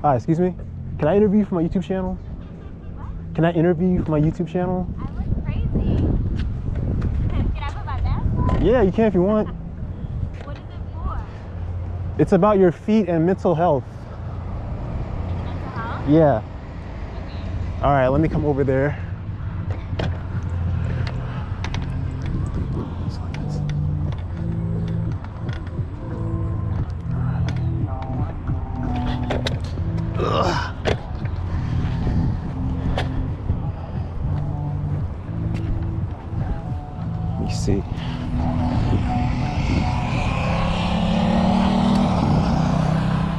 Hi, excuse me. Can I interview you for my YouTube channel? What? Can I interview you for my YouTube channel? I look crazy. Can I put my mask on? Yeah, you can if you want. What is it for? It's about your feet and mental health. Mental health? Yeah. Okay. All right, let me come over there. Ugh. Let me see.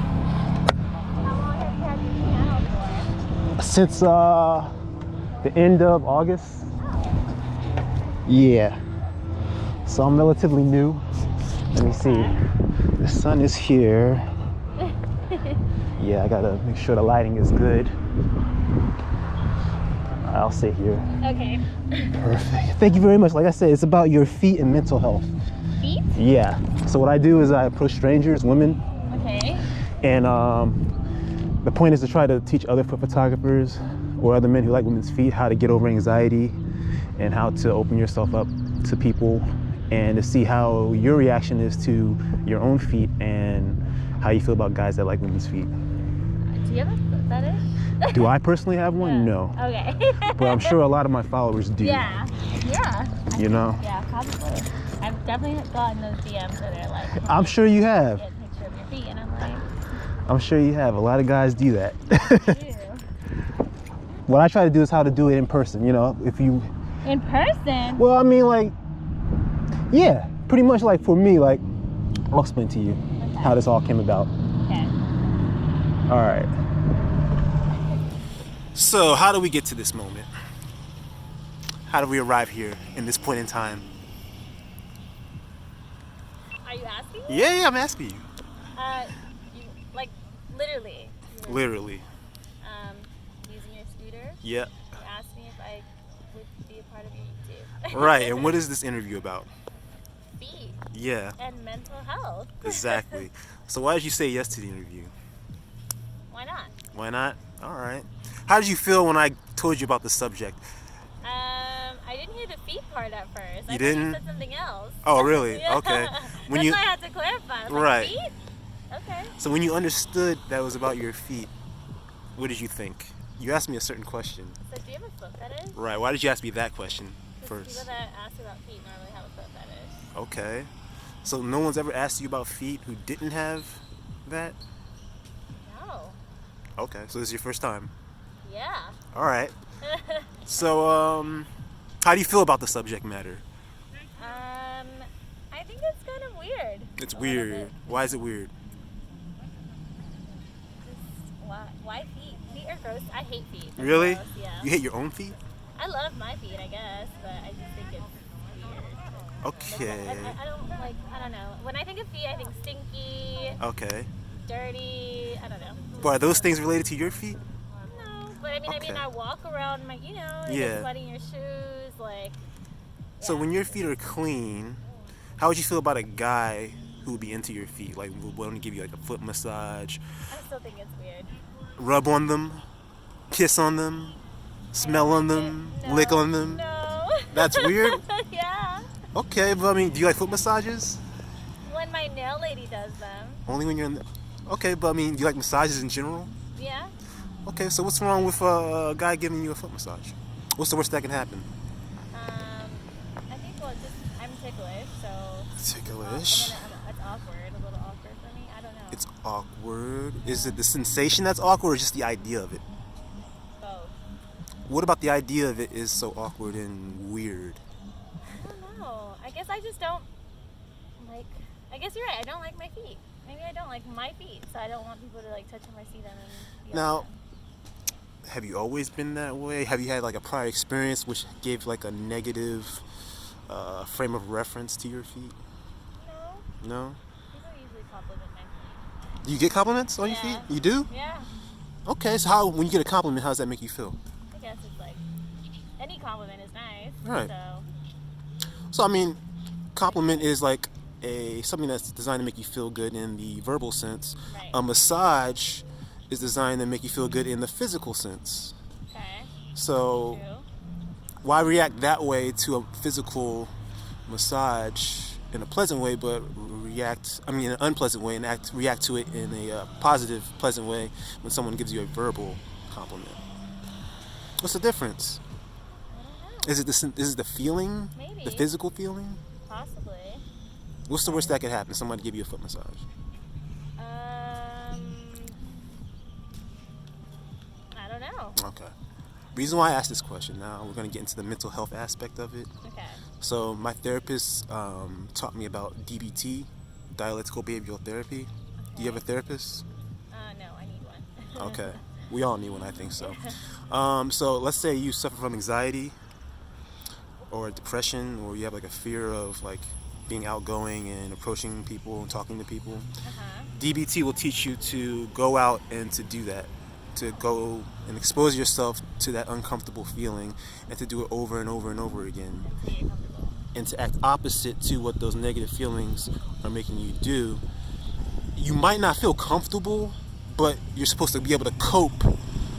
How long have you had your channel for? Since the end of August. Yeah. So I'm relatively new. Let me see. The sun is here. Yeah, I gotta make sure the lighting is good. I'll sit here. Okay. Perfect. Thank you very much. Like I said, it's about your feet and mental health. Feet? Yeah. So what I do is I approach strangers, women, Okay. and the point is to try to teach other foot photographers or other men who like women's feet how to get over anxiety and how to open yourself up to people and to see how your reaction is to your own feet and how you feel about guys that like women's feet. Do you have a foot fetish? Do I personally have one? Yeah. No. Okay. But I'm sure a lot of my followers do. Yeah. Yeah. You know? Yeah, probably. I've definitely gotten those DMs that are like, I'm sure you have. get a picture of your feet, and I'm like, I'm sure you have. A lot of guys do that. ew. What I try to do is how to do it in person, you know, if you, In person? well, I mean, like, yeah, pretty much like for me, like, I'll explain to you how this all came about. Okay. All right. So how do we get to this moment? How do we arrive here in this point in time? Are you asking me? Yeah, I'm asking you. You, like, literally. You were, Literally. using your scooter. Yeah. You asked me if I would be a part of your YouTube. Right, and what is this interview about? Feet Yeah, and mental health. exactly. So why did you say yes to the interview? Why not? Why not? All right. How did you feel when I told you about the subject? I didn't hear the feet part at first. You I didn't? thought you said something else. Oh, really? Yeah. Okay. When That's you why I had to clarify. I was Right. Like, feet? Okay. So when you understood that was about your feet, what did you think? You asked me a certain question. So do you have a foot fetish? Right. Why did you ask me that question 'Cause first? people that ask about feet normally have a foot fetish. Okay. So no one's ever asked you about feet who didn't have that? No. Okay. So this is your first time. Yeah. All right. So how do you feel about the subject matter? I think it's kind of weird. It's A little weird. bit. Why is it weird? Just why feet? Feet are gross. I hate feet. They're Really? gross, yeah. You hate your own feet? I love my feet, I guess, but I just think it's weird. Okay. I don't like. I don't know. When I think of feet, I think stinky, Okay. dirty. I don't know. But are those things related to your feet? No, but I mean, Okay. I walk around my, you know, you Yeah. get sweat in your shoes, like. So yeah. when your feet are clean, how would you feel about a guy who would be into your feet? Like would want to give you like a foot massage, I still think it's weird. rub on them, kiss on them, smell on them, No, lick on them? No. That's weird? Yeah. Okay, but I mean, do you like foot massages? When my nail lady does them. Only when you're in the... Okay, but I mean, do you like massages in general? Yeah. Okay, so what's wrong with a guy giving you a foot massage? What's the worst that can happen? I think just I'm ticklish, so. Ticklish? And then it's awkward, a little awkward for me. I don't know. It's awkward. Is it the sensation that's awkward or just the idea of it? both. What about the idea of it is so awkward and weird? I don't know. I guess I just don't like. I guess you're right. I don't like my feet. Maybe I don't like my feet, so I don't want people to like touch them or see them. And Now, have you always been that way? Have you had like a prior experience which gave like a negative frame of reference to your feet? No. No? People usually compliment my feet. Do you get compliments on your Yeah. feet? You do? Yeah. Okay, so how when you get a compliment, how does that make you feel? I guess it's like any compliment is nice. Right. So. So I mean, compliment is like something that's designed to make you feel good in the verbal sense. Right. A massage is designed to make you feel good in the physical sense. Okay. So True. why react that way to a physical massage in a pleasant way, but in an unpleasant way, and react to it in a positive, pleasant way when someone gives you a verbal compliment? What's the difference? I don't know. Is it the feeling? Maybe. The physical feeling? Possibly. What's the worst that could happen? Somebody give you a foot massage. I don't know. Okay. Reason why I asked this question, now we're going to get into the mental health aspect of it. Okay. So my therapist taught me about DBT, dialectical behavioral therapy. Okay. Do you have a therapist? No, I need one. Okay. We all need one, I think so. So let's say you suffer from anxiety or depression, or you have like a fear of like being outgoing and approaching people and talking to people. Uh-huh. DBT will teach you to go out and to do that, to go and expose yourself to that uncomfortable feeling and to do it over and over and over again. Until you're comfortable. And to act opposite to what those negative feelings are making you do. You might not feel comfortable, but you're supposed to be able to cope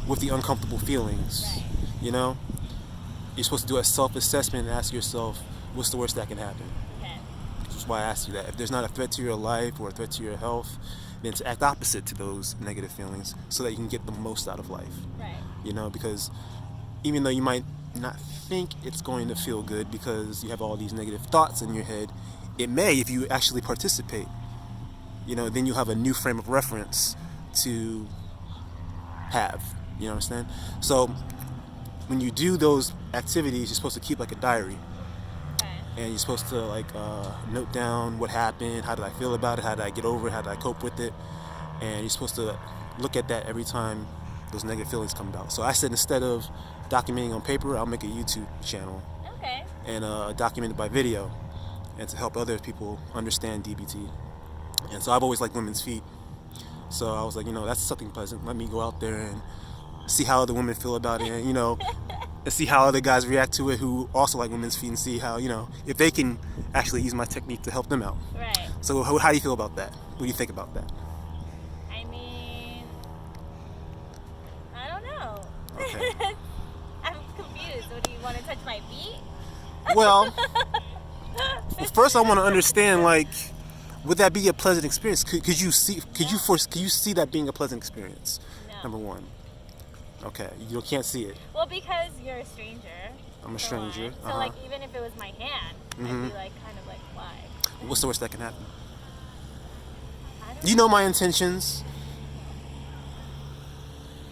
with the uncomfortable feelings. Right. You know? You're supposed to do a self-assessment and ask yourself, what's the worst that can happen? Okay. That's why I asked you that. If there's not a threat to your life or a threat to your health, then to act opposite to those negative feelings so that you can get the most out of life. Right. You know, because even though you might not think it's going to feel good because you have all these negative thoughts in your head, it may if you actually participate. You know, then you'll have a new frame of reference to have. You know what I'm saying? So when you do those activities, you're supposed to keep like a diary. Okay. And you're supposed to like note down what happened, how did I feel about it, how did I get over it, how did I cope with it. And you're supposed to look at that every time those negative feelings come about. So I said instead of documenting on paper, I'll make a YouTube channel. Okay. And document it by video, and to help other people understand DBT. And so I've always liked women's feet. So I was like, you know, that's something pleasant. Let me go out there and see how other women feel about it, and, you know, and see how other guys react to it who also like women's feet, and see how, you know, if they can actually use my technique to help them out. Right. So how do you feel about that? What do you think about that? I mean, I don't know. Okay. I'm confused. What do you want to touch my feet? Well, first I want to understand, like, would that be a pleasant experience? Could you see that being a pleasant experience? No. Number one. Okay, you can't see it. Well, because you're a stranger. I'm a for stranger. one. So like even if it was my hand, I'd be like kind of like, why? What's the worst that can happen? I don't You know my intentions.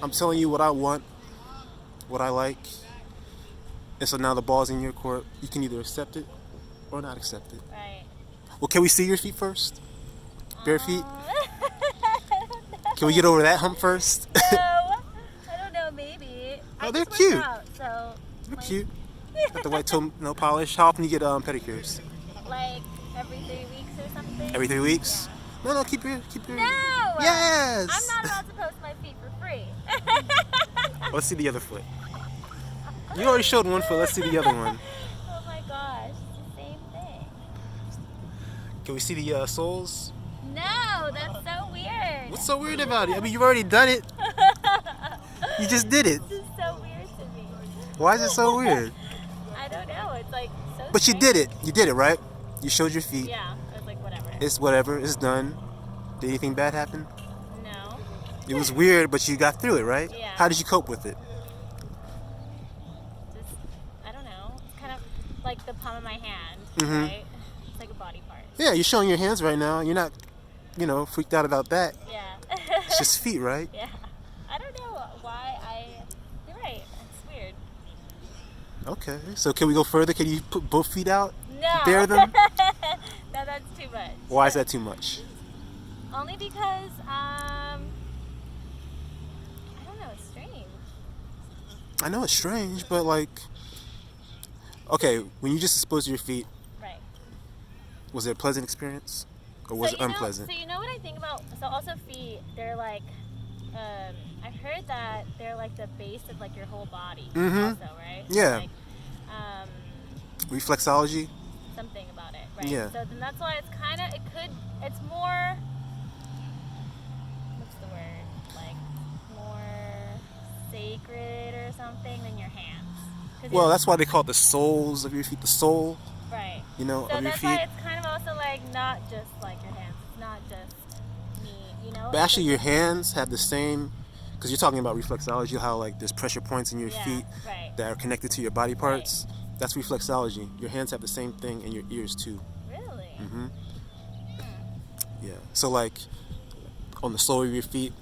I'm telling you what I want, what I like. And so now the ball's in your court. You can either accept it or not accept it. Right. Well, can we see your feet first? Bare feet? I don't know. Can we get over that hump first? No. I don't know, maybe. Oh, I they're just cute. worked out, so They're like, cute. Got the white toe, no polish. How often do you get pedicures? like every 3 weeks or something. Every 3 weeks? Yeah. No, keep your. No. Yes. I'm not allowed to post my feet for free. Let's see the other foot. You already showed one foot. Let's see the other one. Oh my gosh, it's the same thing. Can we see the soles? No, that's so weird. What's so weird about it? I mean, you've already done it. You just did it. This is so weird to me. Why is it so weird? I don't know. It's like so. But you did it. You did it, right? You showed your feet. Yeah, it's like whatever. It's whatever. It's done. Did anything bad happen? No. It was weird, but you got through it, right? Yeah. How did you cope with it? Just I don't know. It's kind of like the palm of my hand, Mhm. right? It's like a body part. Yeah, you're showing your hands right now. You're not, freaked out about that. Yeah. It's just feet, right? Yeah. I don't know why You're right. It's weird. Okay. So can we go further? Can you put both feet out? No. Bare them? No, that's too much. Why is that too much? Only because I don't know. It's strange. I know it's strange, but like, okay, when you just exposed your feet, Right. was it a pleasant experience, or was it unpleasant? So you know what I think about? So also feet, they're like, I've heard that they're like the base of like your whole body. Mhm. Also, right? Yeah. Like, Reflexology. something about it, right? Yeah. So then that's why it's more. What's the word? Like something than your hands. Well, that's why they call it the soles of your feet, the sole. Right. You know, so of your that's feet. why it's kind of also like not just like your hands. It's not just me, you know. But actually, your hands have the same, because you're talking about reflexology, how like there's pressure points in your feet that are connected to your body parts. Right. That's reflexology. Your hands have the same thing, and your ears too. Really? Mm-hmm. Yeah. So like on the sole of your feet,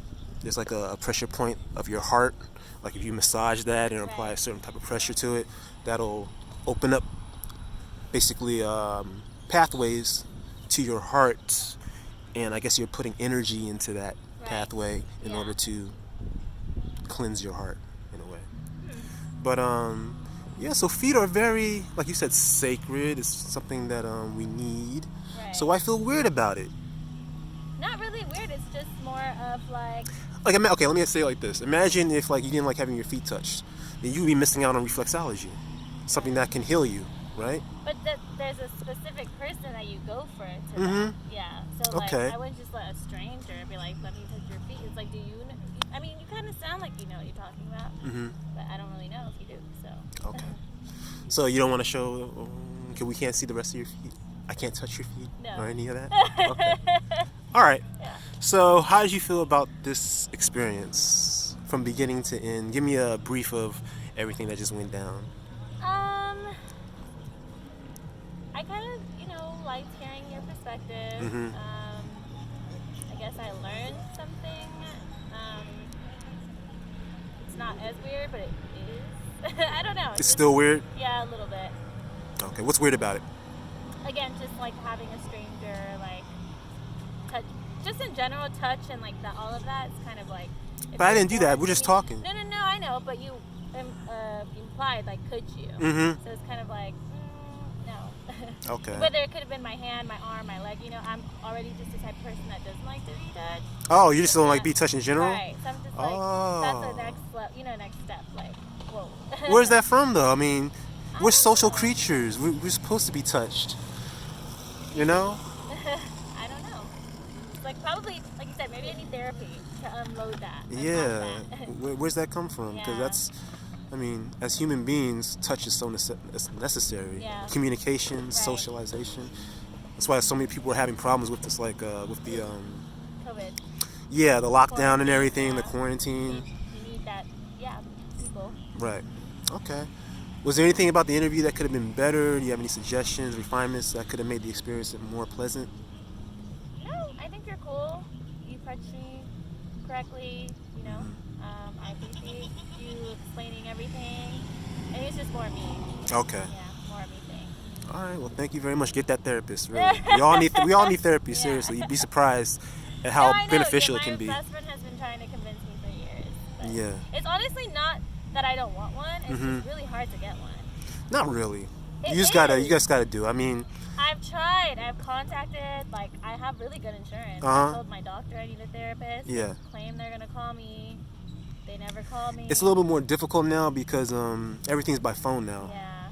there's like a pressure point of your heart. Like if you massage that and apply a certain type of pressure to it, that'll open up basically pathways to your heart, and I guess you're putting energy into that pathway in order to cleanse your heart in a way. But yeah, so feet are very, like you said, sacred. It's something that we need. So I feel weird about it. Not really weird. It's just more of like. Okay, let me say it like this. Imagine if like you didn't like having your feet touched, then you'd be missing out on reflexology, something that can heal you, right? But there's a specific person that you go for it to. That. Yeah. So like, I wouldn't just let a stranger be like, "Let me touch your feet." It's like, do you? I mean, you kind of sound like you know what you're talking about, but I don't really know if you do. So. Okay. So you don't want to show? Okay, we can't see the rest of your feet. I can't touch your feet or any of that. Okay. All right. Yeah. So how did you feel about this experience from beginning to end? Give me a brief of everything that just went down. I kind of, liked hearing your perspective. I guess I learned something. It's not as weird, but it is. I don't know. It's still weird? Yeah, a little bit. Okay. What's weird about it? Again, just like having a stranger, like touch, just in general, touch and like all of that. It's kind of like. But I didn't do that. We're just talking. No, I know, but you implied like, could you? So it's kind of like, no. Okay. Whether it could have been my hand, my arm, my leg. I'm already just the type of person that doesn't like to be touched. Oh, you just don't like be touched in general? Right. So I'm just like, that's the next level, next step. Like, whoa. Where's that from, though? I mean, we're social creatures. We're supposed to be touched. You know? I don't know. It's like probably, like you said, maybe I need therapy to unload that. Yeah. Where's that come from? Because that's, I mean, as human beings, touch is so necessary. Yeah. Communication, socialization. That's why so many people are having problems with this, like with the COVID. Yeah, the lockdown and everything, the quarantine. You need that, people. Right. Okay. Was there anything about the interview that could have been better? Do you have any suggestions, refinements that could have made the experience more pleasant? No, I think you're cool. You approached me correctly, I appreciate you explaining everything. I think it's just more me. Okay. Yeah, more of me thing. All right, well, thank you very much. Get that therapist, really. We all need therapy, seriously. You'd be surprised at how beneficial it can be. My best friend has been trying to convince me for years. Yeah. It's honestly not that I don't want one. It's just really hard to get one. Not really. You just gotta do. I mean, I've tried. I've contacted. Like, I have really good insurance. I told my doctor I need a therapist. Yeah. They claim they're gonna call me. They never call me. It's a little bit more difficult now because everything's by phone now. Yeah.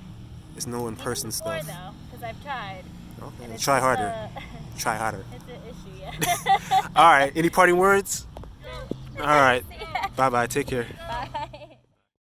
It's no in-person stuff. Though, because I've tried. Okay. Try harder. Try harder. It's an issue, yeah. All right. Any parting words? No. All right. Bye-bye. Take care.